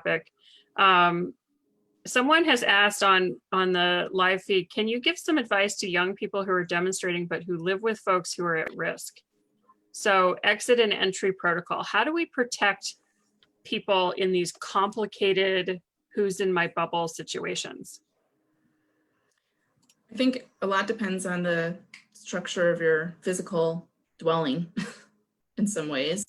topic. Someone has asked on the live feed, can you give some advice to young people who are demonstrating but who live with folks who are at risk? So exit and entry protocol. How do we protect people in these complicated who's in my bubble situations? I think a lot depends on the structure of your physical dwelling in some ways.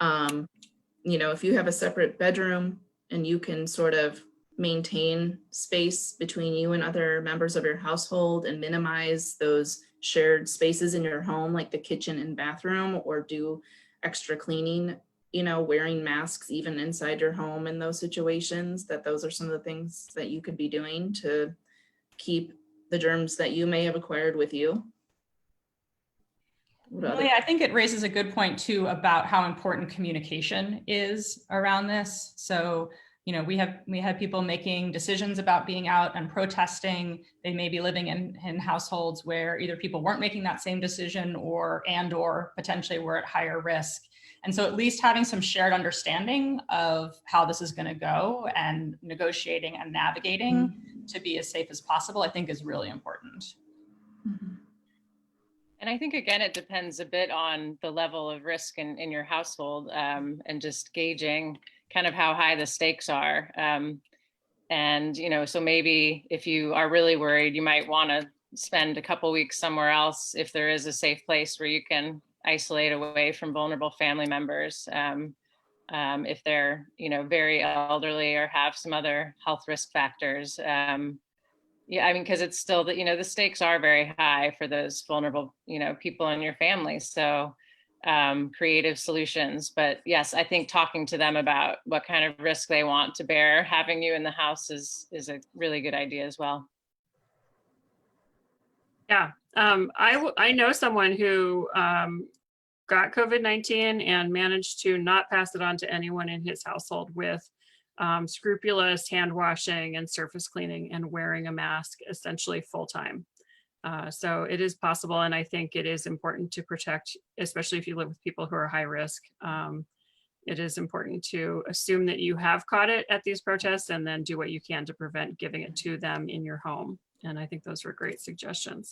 If you have a separate bedroom and you can sort of maintain space between you and other members of your household and minimize those shared spaces in your home, like the kitchen and bathroom, or do extra cleaning, wearing masks even inside your home in those situations, those are some of the things that you could be doing to keep the germs that you may have acquired with you. Malia, I think it raises a good point too about how important communication is around this. So, we had people making decisions about being out and protesting. They may be living in households where either people weren't making that same decision or potentially were at higher risk. And so at least having some shared understanding of how this is going to go and negotiating and navigating to be as safe as possible, I think is really important. And I think, again, it depends a bit on the level of risk in your household, and just gauging kind of how high the stakes are. So maybe if you are really worried, you might want to spend a couple weeks somewhere else if there is a safe place where you can isolate away from vulnerable family members. If they're, very elderly or have some other health risk factors. Because it's still that, the stakes are very high for those vulnerable, people in your family. So creative solutions. But yes, I think talking to them about what kind of risk they want to bear having you in the house is a really good idea as well. Yeah, I know someone who got COVID-19 and managed to not pass it on to anyone in his household with scrupulous hand washing and surface cleaning and wearing a mask essentially full time. So it is possible. And I think it is important to protect, especially if you live with people who are high risk. It is important to assume that you have caught it at these protests and then do what you can to prevent giving it to them in your home. And I think those were great suggestions.